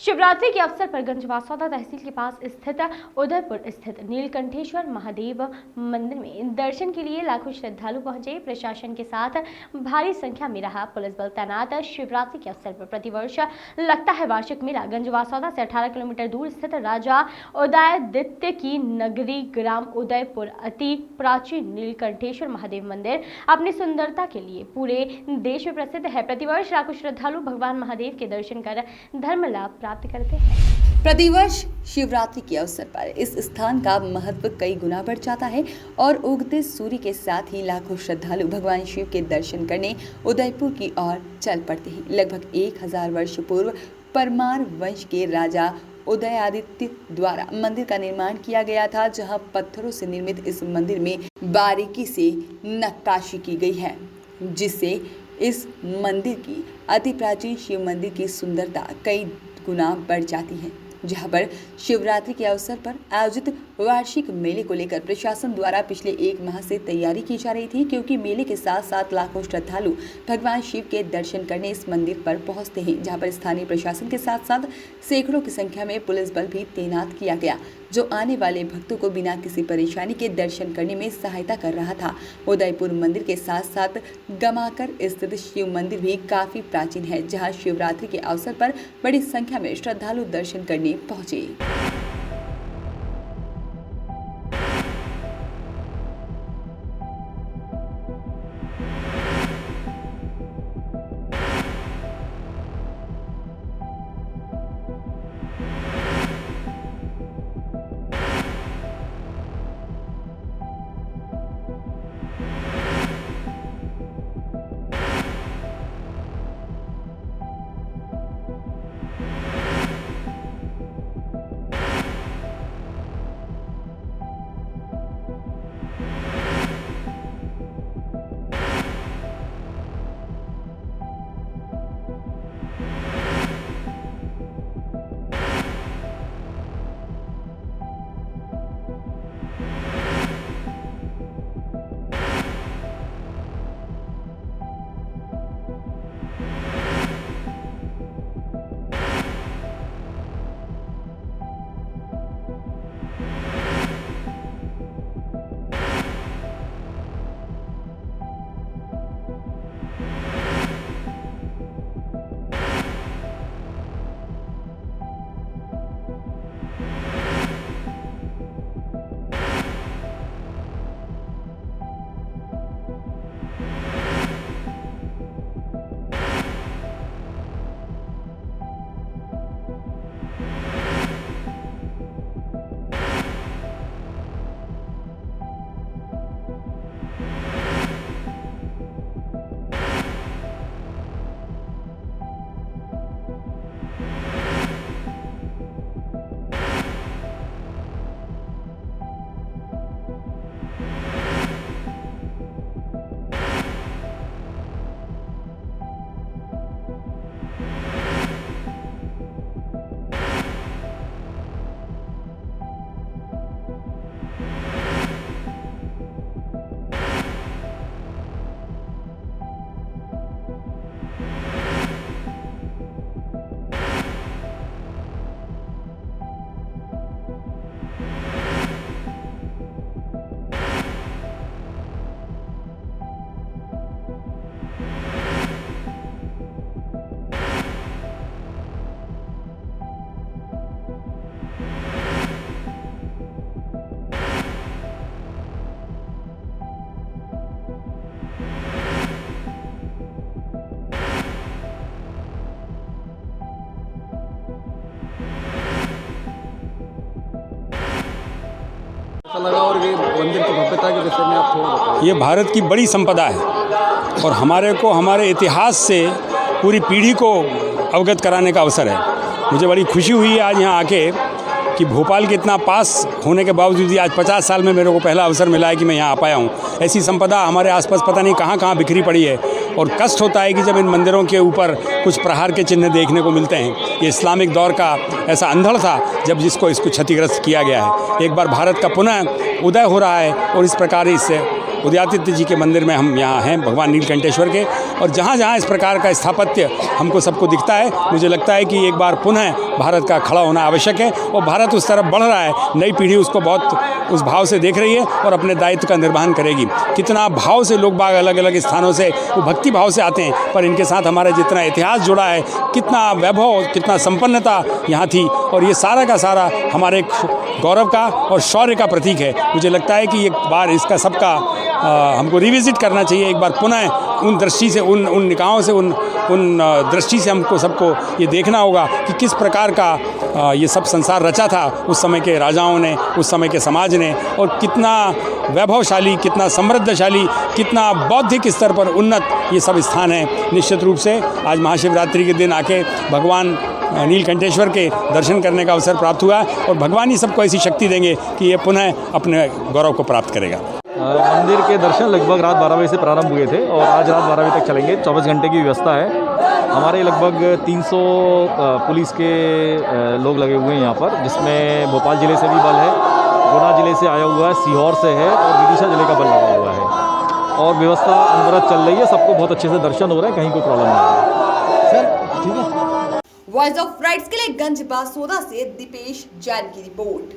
शिवरात्रि के अवसर पर गंजवासौदा तहसील के पास स्थित उदयपुर स्थित नीलकंठेश्वर महादेव मंदिर में दर्शन के लिए लाखों श्रद्धालु पहुंचे। प्रशासन के साथ भारी संख्या में रहा पुलिस बल तैनात। शिवरात्रि के अवसर पर प्रतिवर्ष लगता है वार्षिक मेला। गंजवासौदा से 18 किलोमीटर दूर स्थित राजा उदयादित्य की नगरी ग्राम उदयपुर अति प्राचीन नीलकंठेश्वर महादेव मंदिर अपनी सुंदरता के लिए पूरे देश में प्रसिद्ध है। प्रतिवर्ष लाखों श्रद्धालु भगवान महादेव के दर्शन कर धर्म लाभ प्राप्त करते हैं। प्रतिवर्ष शिवरात्रि के अवसर पर इस स्थान का महत्व कई गुना बढ़ जाता है और उगते सूर्य के साथ ही लाखों श्रद्धालु भगवान शिव के दर्शन करने उदयपुर की ओर चल पड़ते हैं। लगभग 1000 वर्ष पूर्व परमार वंश के राजा उदयादित्य द्वारा मंदिर का निर्माण किया गया था, जहां पत्थरों से निर्मित इस मंदिर में बारीकी से नक्काशी की गई है, जिससे इस मंदिर की अति प्राचीन शिव मंदिर की सुंदरता कई गुना बढ़ जाती है। जहां पर शिवरात्रि के अवसर पर आयोजित वार्षिक मेले को लेकर प्रशासन द्वारा पिछले 1 माह से तैयारी की जा रही थी, क्योंकि मेले के साथ साथ लाखों श्रद्धालु भगवान शिव के दर्शन करने इस मंदिर पर पहुंचते हैं। जहां पर स्थानीय प्रशासन के साथ साथ सैकड़ों की संख्या में पुलिस बल भी तैनात किया गया, जो आने वाले भक्तों को बिना किसी परेशानी के दर्शन करने में सहायता कर रहा था। उदयपुर मंदिर के साथ साथ गमाकर स्थित शिव मंदिर भी काफी प्राचीन है, जहां शिवरात्रि के अवसर पर बड़ी संख्या में श्रद्धालु दर्शन करने पहुंचे। लगा और ये मंदिर की भव्यता के विषय में आप थोड़ा बताइए। ये भारत की बड़ी संपदा है और हमारे इतिहास से पूरी पीढ़ी को अवगत कराने का अवसर है। मुझे बड़ी खुशी हुई है आज यहाँ आके कि भोपाल के इतना पास होने के बावजूद भी आज 50 साल में मेरे को पहला अवसर मिला है कि मैं यहाँ आ पाया हूँ। ऐसी संपदा हमारे आसपास पता नहीं कहाँ कहाँ बिखरी पड़ी है और कष्ट होता है कि जब इन मंदिरों के ऊपर कुछ प्रहार के चिन्ह देखने को मिलते हैं। ये इस्लामिक दौर का ऐसा अंधड़ था जब इसको क्षतिग्रस्त किया गया है। एक बार भारत का पुनः उदय हो रहा है और इस प्रकार इस उदयादित्य जी के मंदिर में हम यहाँ हैं, भगवान नीलकंठेश्वर के, और जहाँ जहाँ इस प्रकार का स्थापत्य हमको सबको दिखता है, मुझे लगता है कि एक बार पुनः भारत का खड़ा होना आवश्यक है। और भारत उस तरफ बढ़ रहा है, नई पीढ़ी उसको बहुत उस भाव से देख रही है और अपने दायित्व का निर्वहन करेगी। कितना भाव से लोग बाग अलग अलग स्थानों से वो भक्ति भाव से आते हैं, पर इनके साथ हमारा जितना इतिहास जुड़ा है, कितना वैभव, कितना संपन्नता यहाँ थी, और ये सारा का सारा हमारे गौरव का और शौर्य का प्रतीक है। मुझे लगता है कि एक बार इसका सबका हमको रिविजिट करना चाहिए, एक बार पुनः उन दृष्टि से, उन निकायों से, उन दृष्टि से हमको सबको ये देखना होगा कि किस प्रकार का ये सब संसार रचा था उस समय के राजाओं ने, उस समय के समाज ने, और कितना वैभवशाली, कितना समृद्धशाली, कितना बौद्धिक स्तर पर उन्नत ये सब स्थान है। निश्चित रूप से आज महाशिवरात्रि के दिन आके भगवान नीलकंठेश्वर के दर्शन करने का अवसर प्राप्त हुआ, और भगवान ही सबको ऐसी शक्ति देंगे कि ये पुनः अपने गौरव को प्राप्त करेगा। मंदिर के दर्शन लगभग रात 12 बजे से प्रारंभ हुए थे और आज रात 12 बजे तक चलेंगे। 24 घंटे की व्यवस्था है। हमारे लगभग 300 पुलिस के लोग लगे हुए हैं यहाँ पर, जिसमें भोपाल ज़िले से भी बल है, गुना ज़िले से आया हुआ है, सीहोर से है और विदिशा ज़िले का बल लगा हुआ है, और व्यवस्था अनवरत चल रही है। सबको बहुत अच्छे से दर्शन हो रहे हैं, कहीं कोई प्रॉब्लम नहीं है। सर ठीक है। वॉइस ऑफ राइट्स के लिए गंज बासोदा से दीपेश जैन की रिपोर्ट।